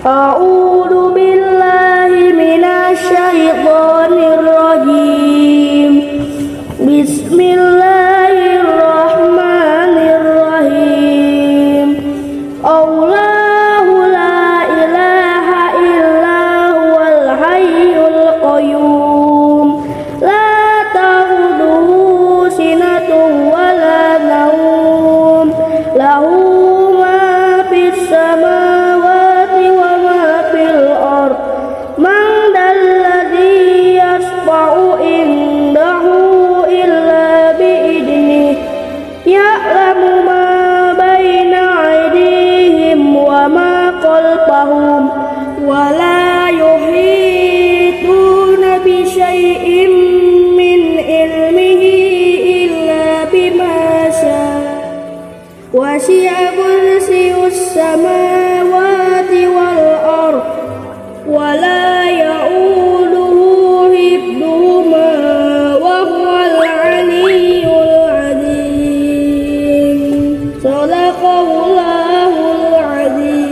A'udzu billahi minasyaitonir rajim. Bismillahirrahmanirrahim. Allahu la ilaha illa huwal hayyul qayyum. La ta'khudhuhu sinatun wa la nawm. Lahu ma fis samawati wa ma fil ardh. Man dalladzi yashfa'u indahu illa bi'idnihi. Ya'lamu ma baina aydihim wa ma khalfahum wa la yuhituna bi syai'in min ilmihi illa bima syaa. Wasi'a kursiyyus samawati wal ardh wa la ya'uduhu hifdhuhuma wa huwal 'aliyyul 'azim. Shadaqallahul 'azim.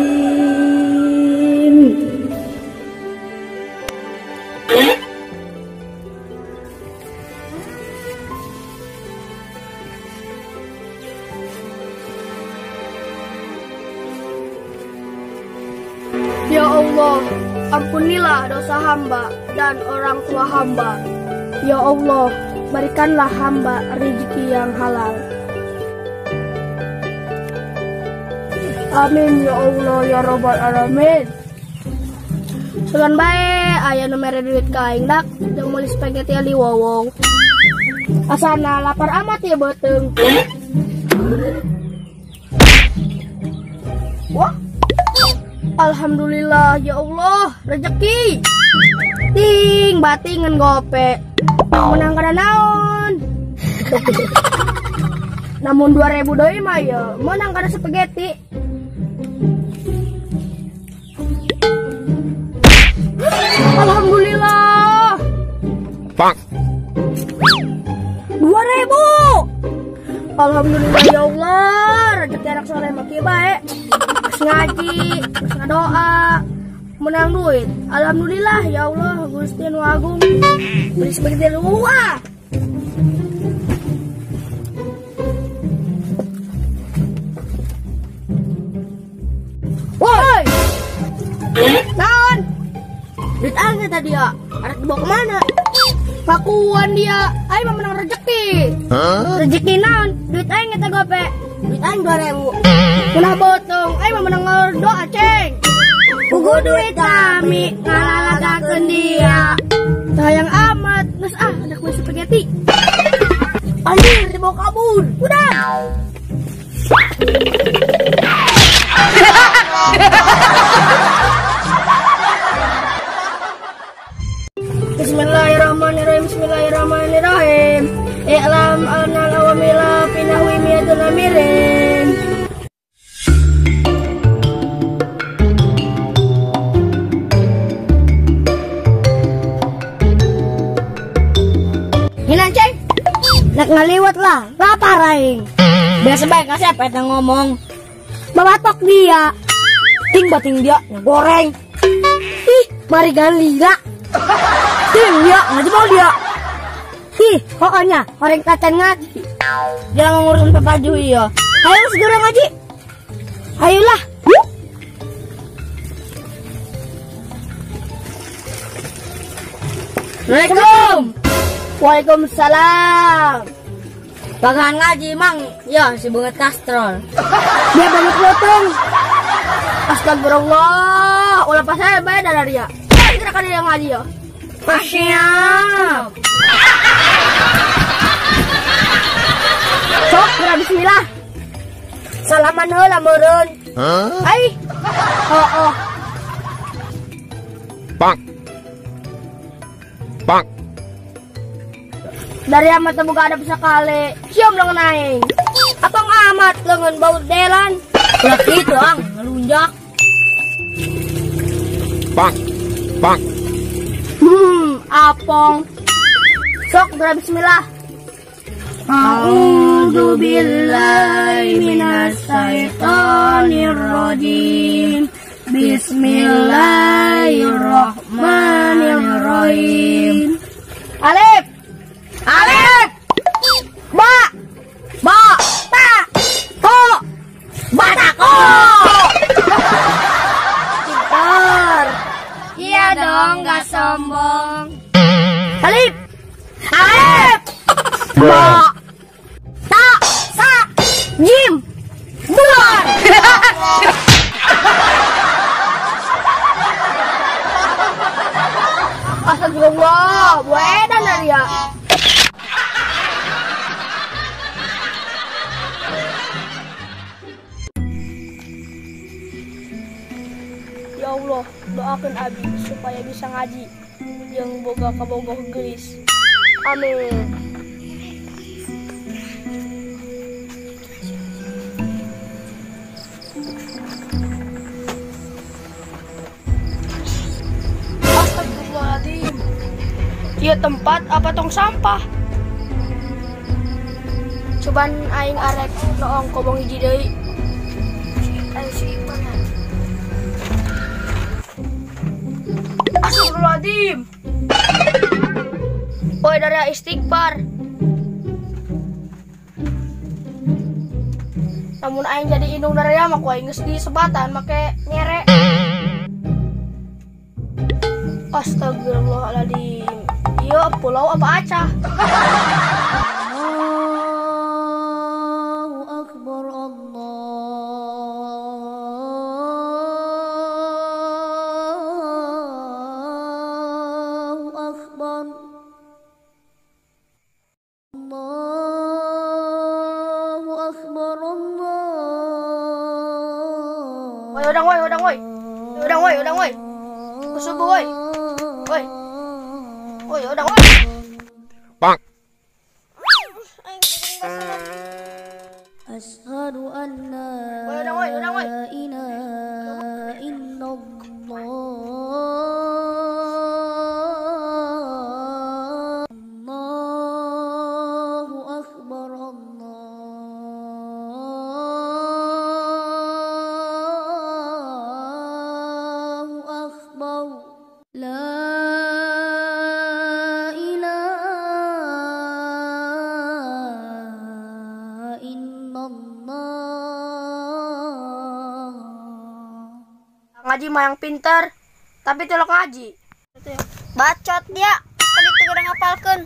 Ya Allah, ampunilah dosa hamba dan orang tua hamba. Ya Allah, berikanlah hamba rezeki yang halal. Amin ya Allah ya Rabbal alamin. Sugan bae aya nu mere duit ka aing dak jeung meuli spaghetti ali wowong. Asana lapar amat ya beuteung. Wah. Alhamdulillah ya Allah, rezeki. Ting batingan gope. Menang kada naon. Namun 2000 deui mah ya, menang kada spaghetti. Alhamdulillah. Pak. 2000. Alhamdulillah ya Allah, rezeki anak soleh mah kieu bae. Ngaji, terus doa, menang duit. Alhamdulillah ya Allah, Gusti nu agung. Beli spaghetti luah. Woi. Naon? Duit angin tadi ya. Arek dibawa kemana? Pakuan dia. Ayo mah menang rezeki. Rezeki naon? Duit aing eta gope. Duit aing 2000. Kenapa botong? Ayo mah menang doa ceng. Pugu duit kami ngalalagakeun dia. Sayang amat. Terus ada kue spaghetti. Anjir dibawa kabur. Udah. Bismillahirrahmanirrahim. Bismillahirrahmanirrahim. I'lam anal awamila pinahwi miyadun amirin. Hinan ceng. Nak ngaliwat lah. Lapar aing. Biasa baik kasih apa yang ngomong. Babatok dia. Ting bating dia goreng. Ih, mari galila. Ting dia ngaji mau dia. Ih, pokoknya orang kacang ngaji. Jangan ngurusin Papa Jui ya. Ayo segera ngaji. Ayolah. Assalamualaikum. Waalaikumsalam. Bagan ngaji mang, ya si banget kastrol. Dia banget potong. Astagfirullah, ulah pas saya bayar dari dia. Kira-kira dia ngaji ya. Siap. Sok, bismillah. Salaman heula meureun. Ai. Oh. Pak. Pak. Dari amat buka ada bisa kali. Siom lengan aing. Atong amat lengan bau delan. Ulah kitu ang ngelunjak. Pak. Pak. Apong. Sok, bismillah. A'udzu billahi minasyaitonir rajim. Bismillahirrahmanirrahim. Alif. Alif. Ba. Ba. Ta. To. Batako. Pintar. Iya dong, gak sombong. Alif. Alif. Ba. Ta. Sa. Jim. Bulan. Astagfirullah, buedan ya. Ya Allah, doakan Abi supaya bisa ngaji yang boga kabogoh gelis. Amin. Astagfirullahaladzim. Dia tempat apa tong sampah? Cobaan aing arek noong kobong hiji deui. Ayo si Ipan. Astagfirullahaladzim. Oi dari istighfar. Namun aing jadi indung dari mah ku aing geus disebatan make nyere. Astagfirullahaladzim. Iya pulau apa acah? Allahu Akbar Allahu Akbar. Allahu Akbar Allah. Woi udang woi. Udang woi. Kusubuh woi. Woi, udang woi. Bang. Asyhadu an la ilaha illallah. Allahu Akbar Allahu Akbar. La ilaha illallah. Ngaji mah yang pinter, tapi telok ngaji. Bacot dia, tadi teu ngapalkeun.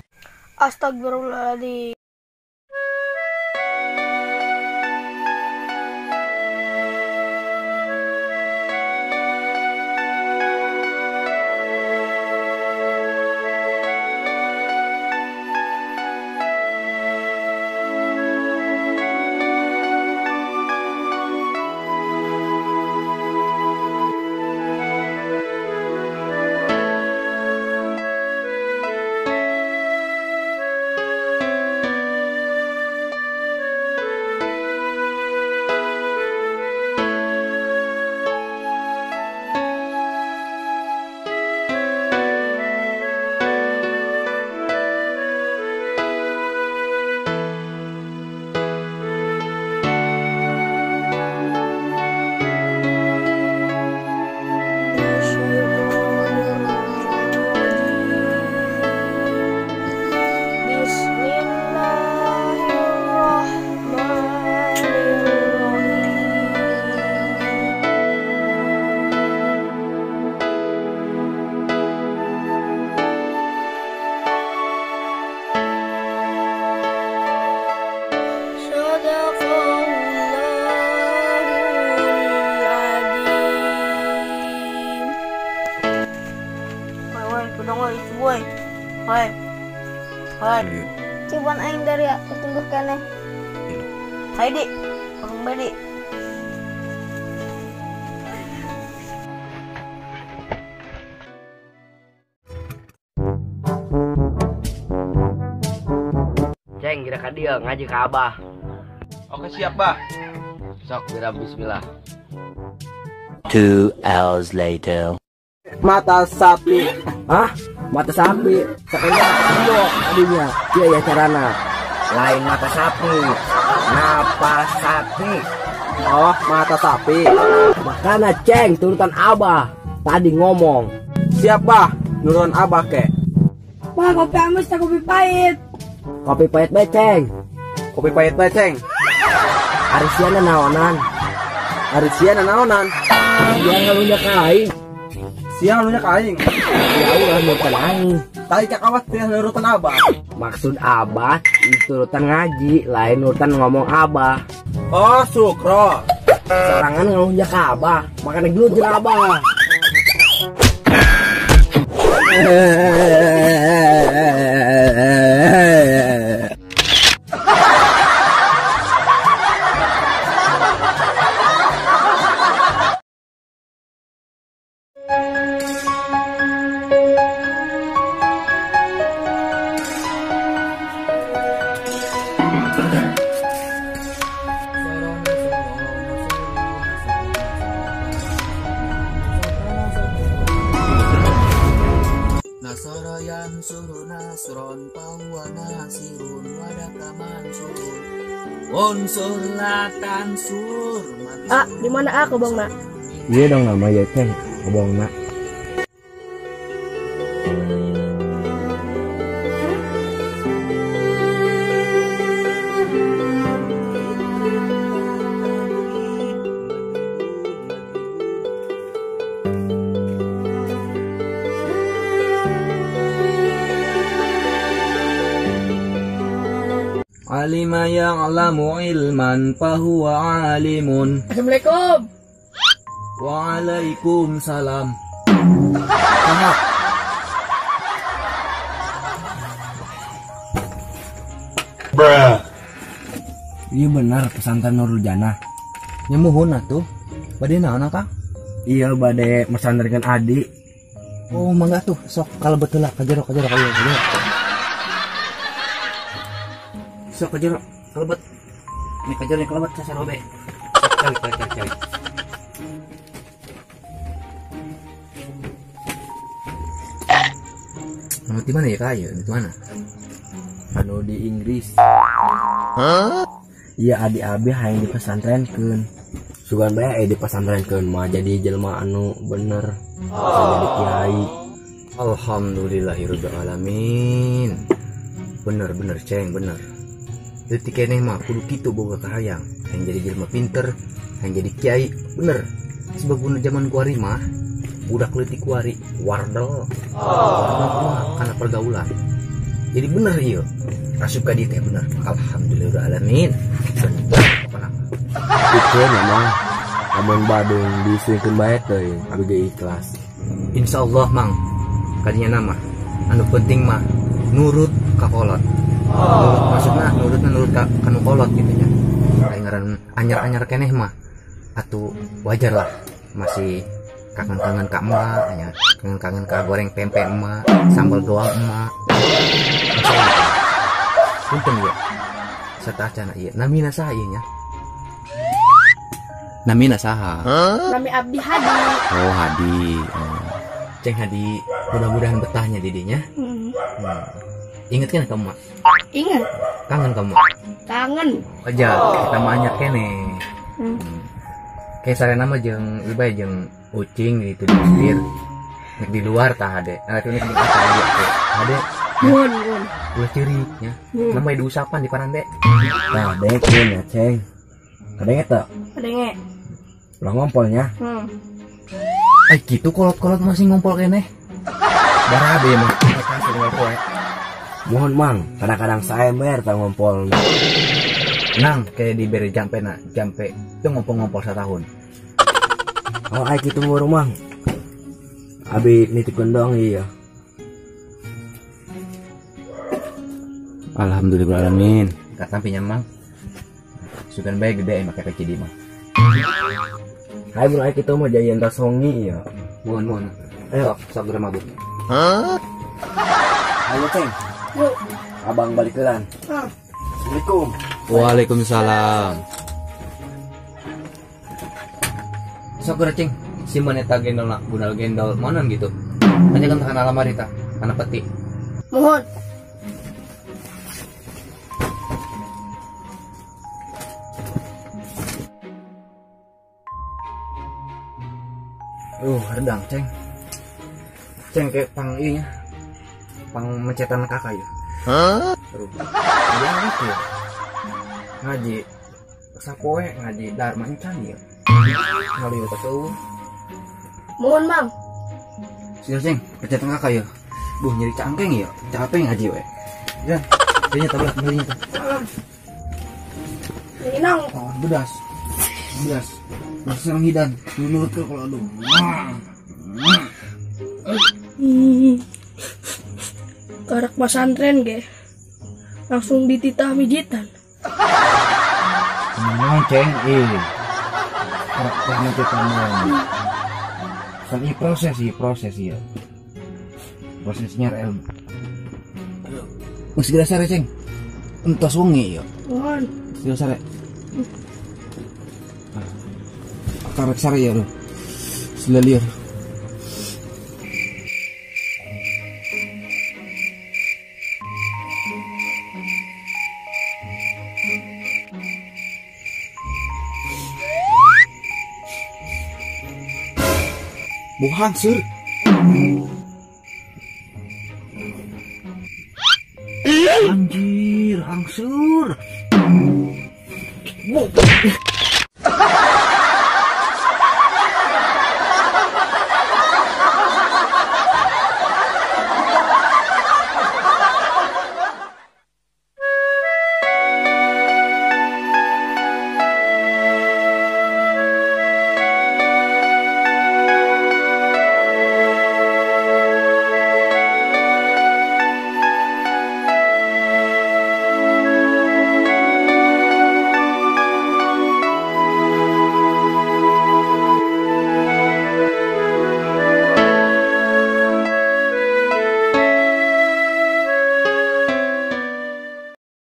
Astagfirullahaladzim. Cuman aing dari ya, tunggu kene. Hai dik, kurang bedi. Ceng, kira ka dia ngaji ke Abah. Oke siap bah. Sok kira bismillah. 2 hours later. Mata sapi. Hah? Mata sapi. Sakanya endok tadinya. Iya ya carana. Lain mata sapi, napas sapi. Oh, mata sapi. Makanya Ceng, turutan Abah. Tadi ngomong. Siap bah, nurutan Abah kek. Wah, kopi amis tak kopi pahit. Kopi pahit bae Ceng. Kopi pahit bae, Ceng. Arisiana naonan. Arisiana naonan. Dia ngalunya kain. Siang lunya ka aing. Ya ulah nurutan aing. Tadi cakawat teh nurutan Abah. Maksud Abah itu nurutan ngaji, lain nurutan ngomong Abah. Oh, Sukro. Serangan ngalunya ke Abah, makanya dulu jeung Abah. Nasara yansuru nasron bahwa nasirun wadaka mansurun unsur latan sur. Ah, di mana aku bang nak? Iya dong nama ya Ceng, ngomong nak. Alima ya'lamu ilman fahuwa alimun. Assalamualaikum. Waalaikumsalam. Iya benar pesantren Nurul Jannah. Nyemuhun atuh. Bade naon Kang? Iya bade mesantrenkan adik. Oh, mangga tuh. Sok kalau betul lah kajero. Sok kajero, kelebet. Ini kajero yang kelebet saya robe. Cari. Anu di mana ya Kak? Di mana? Anu di Inggris. Iya adik abi hayang di pesantrenkeun. Sugan bae di pesantrenkeun mah jadi jelema anu bener. Jadi kiai. Alhamdulillahirabbil alamin. Bener Ceng, bener. Detik keneh mah kudu kitu boga kahayang. Hayang jadi jelema pinter, hayang jadi kiai, bener. Sebab guna zaman kuari mah budak leutik kuari wardel. Wardel mah kana pergaulan. Jadi bener ieu. Asup ka dieu teh bener. Alhamdulillahirabbil alamin. Itu memang amun Badung disingkeun bae teh abi ge ikhlas. Insyaallah mang. Kadinya nama anu penting mah nurut ka kolot. Maksudnya nurut ka nu kolot gitu nya. Lain ngaran anyar-anyar keneh mah atuh wajar lah. Masih kangen-kangen ka emak nya, kangen-kangen ka goreng tempe emak, sambal doang emak. Punten ya. Satacana ieu. Namina saha ieu nya? Namina saha? Nami Abdi Hadi. Oh, Hadi. Ceng Hadi, mudah-mudahan betahnya didinya. Ingat kan kamu? Ingat. Kangen kamu? Kangen. Aja, kita mah anyar kene. Kayak sarena mah jeung ibae jeung ucing gitu di bibir. Nek di luar tah ade. Nah, itu nek di atas dia teh. Ade. Mun. Ulah cirinya. Namanya diusapan di parande. Nah, dek ya Ceng. Kadang eta Kadenge. ulah ngompolnya. Ay gitu kolot-kolot masih ngompol kene. Barabe mah. Kasih ngompol. Mohon mang, kadang-kadang saya mer tak ngompol. Nang kayak diberi jampe itu ngompol-ngompol setahun. Oh ay kitu baru mang. Abi nitipkeun doang iya. Alhamdulillahirobbilalamin. Kata pinjam mang. Sugan bae gede make kecil mah. Hai mun ay kitu mah jayan tasongi iya. Mohon. Ayo, sok mabuk. Ayo Ceng. Yuk. Abang balik kelan. Assalamualaikum. Waalaikumsalam. Sok cing, si maneta gendol nak budal gendol monon gitu. Hanya kan tahan alamari ta, kana peti. Mohon. Redang, Ceng. Ceng kayak pang iya, pang mencetan kakak ya. Aduh, dia ngaji ya. Ngaji, sapoe ngaji dharma encan ya. Ngali utak tuh. Mohon bang. Sudah Ceng, mencetan kakak ya. Nyari cangkeng ya, capek ngaji we. Ya, kayaknya tabrak belinya tuh. Inang. Oh, bedas. Serang hidan, menurut ke kalau aduh. Karak pesantren ge. Langsung dititah mijitan. Memang Ceng, karakternya kita mau. Kan ini proses ya. Prosesnya rel. Masih dasar ya, Ceng. Entos wengi ya. Mohon. Masih dasar ya. Karek sare ya lo. Selalir. Bau hansur. Anjir, hangsur.